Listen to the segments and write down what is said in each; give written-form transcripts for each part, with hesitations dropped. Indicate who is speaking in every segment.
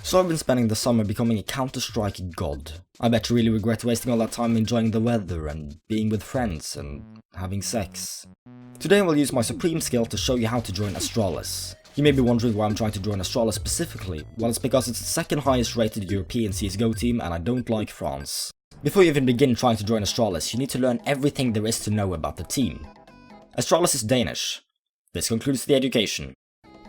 Speaker 1: So I've been spending the summer becoming a Counter-Strike god. I bet you really regret wasting all that time enjoying the weather and being with friends and having sex. Today I will use my supreme skill to show you how to join Astralis. You may be wondering why I'm trying to join Astralis specifically. Well, it's because it's the second highest rated European CSGO team and I don't like France. Before you even begin trying to join Astralis, you need to learn everything there is to know about the team. Astralis is Danish. This concludes the education.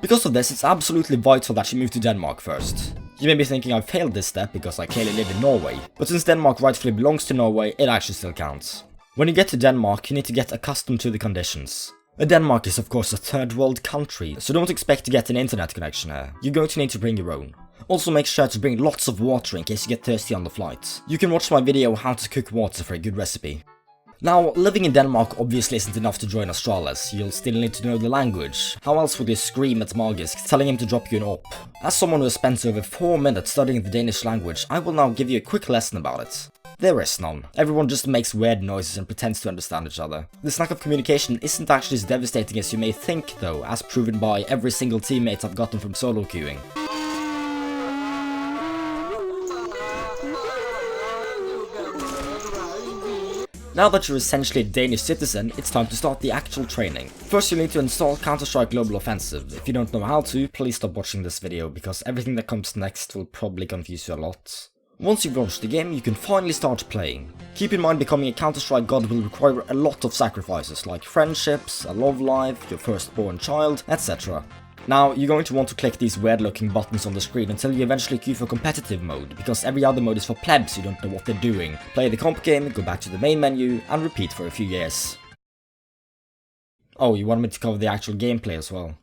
Speaker 1: Because of this, it's absolutely vital that you move to Denmark first. You may be thinking I've failed this step because I clearly live in Norway, but since Denmark rightfully belongs to Norway, it actually still counts. When you get to Denmark, you need to get accustomed to the conditions. Denmark is of course a third world country, so don't expect to get an internet connection here. You're going to need to bring your own. Also make sure to bring lots of water in case you get thirsty on the flight. You can watch my video how to cook water for a good recipe. Now, living in Denmark obviously isn't enough to join Astralis, you'll still need to know the language. How else would you scream at Magisk, telling him to drop you an op? As someone who has spent over 4 minutes studying the Danish language, I will now give you a quick lesson about it. There is none. Everyone just makes weird noises and pretends to understand each other. This lack of communication isn't actually as devastating as you may think though, as proven by every single teammate I've gotten from solo queuing. Now that you're essentially a Danish citizen, it's time to start the actual training. First you'll need to install Counter-Strike Global Offensive. If you don't know how to, please stop watching this video, because everything that comes next will probably confuse you a lot. Once you've launched the game, you can finally start playing. Keep in mind becoming a Counter-Strike god will require a lot of sacrifices, like friendships, a love life, your firstborn child, etc. Now, you're going to want to click these weird looking buttons on the screen until you eventually queue for competitive mode, because every other mode is for plebs who don't know what they're doing. Play the comp game, go back to the main menu, and repeat for a few years. Oh, you want me to cover the actual gameplay as well?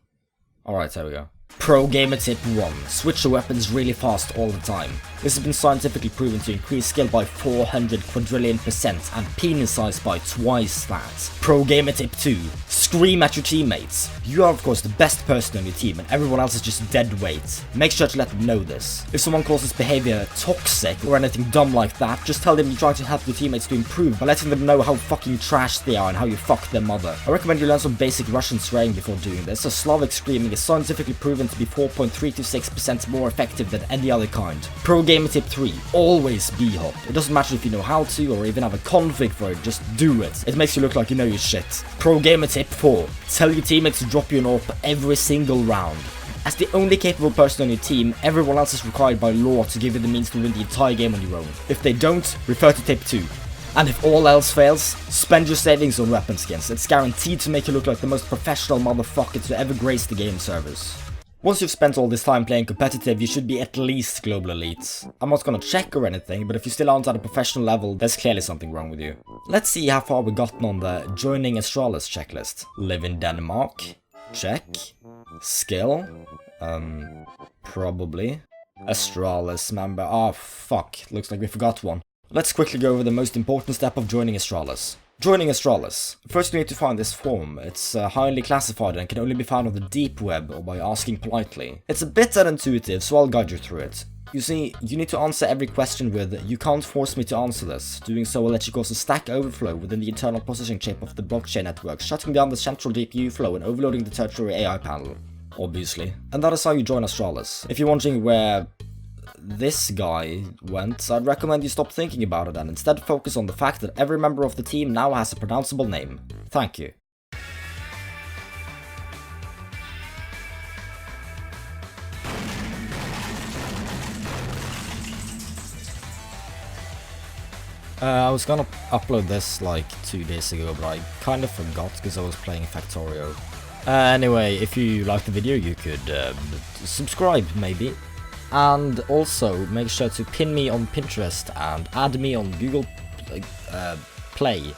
Speaker 1: Alright, there we go. Pro gamer tip 1. Switch your weapons really fast all the time. This has been scientifically proven to increase skill by 400 quadrillion% and penis size by twice that. Pro gamer tip 2. Scream at your teammates. You are of course the best person on your team and everyone else is just dead weight. Make sure to let them know this. If someone calls this behavior toxic or anything dumb like that, just tell them you're trying to help your teammates to improve by letting them know how fucking trash they are and how you fuck their mother. I recommend you learn some basic Russian swearing before doing this, as Slavic screaming is scientifically proven to be 4.326% more effective than any other kind. Pro gamer tip 3. Always b-hop. It doesn't matter if you know how to or even have a config for it, just do it. It makes you look like you know your shit. Pro gamer tip 4. Tell your teammates to drop you an AWP every single round. As the only capable person on your team, everyone else is required by law to give you the means to win the entire game on your own. If they don't, refer to tip 2. And if all else fails, spend your savings on weapon skins. It's guaranteed to make you look like the most professional motherfucker to ever grace the game servers. Once you've spent all this time playing competitive, you should be at least global elite. I'm not gonna check or anything, but if you still aren't at a professional level, there's clearly something wrong with you. Let's see how far we've gotten on the joining Astralis checklist. Live in Denmark? Check. Skill? Probably. Astralis member. Oh fuck, looks like we forgot one. Let's quickly go over the most important step of joining Astralis. Joining Astralis. First you need to find this form. It's highly classified and can only be found on the deep web or by asking politely. It's a bit unintuitive, so I'll guide you through it. You see, you need to answer every question with, "You can't force me to answer this." Doing so will let you cause a stack overflow within the internal processing chip of the blockchain network, shutting down the central GPU flow and overloading the tertiary AI panel. Obviously. And that is how you join Astralis. If you're wondering where this guy went, I'd recommend you stop thinking about it and instead focus on the fact that every member of the team now has a pronounceable name. Thank you. I was gonna upload this like 2 days ago, but I kind of forgot because I was playing Factorio. Anyway, if you liked the video, you could subscribe maybe. And also, make sure to pin me on Pinterest and add me on Google Play.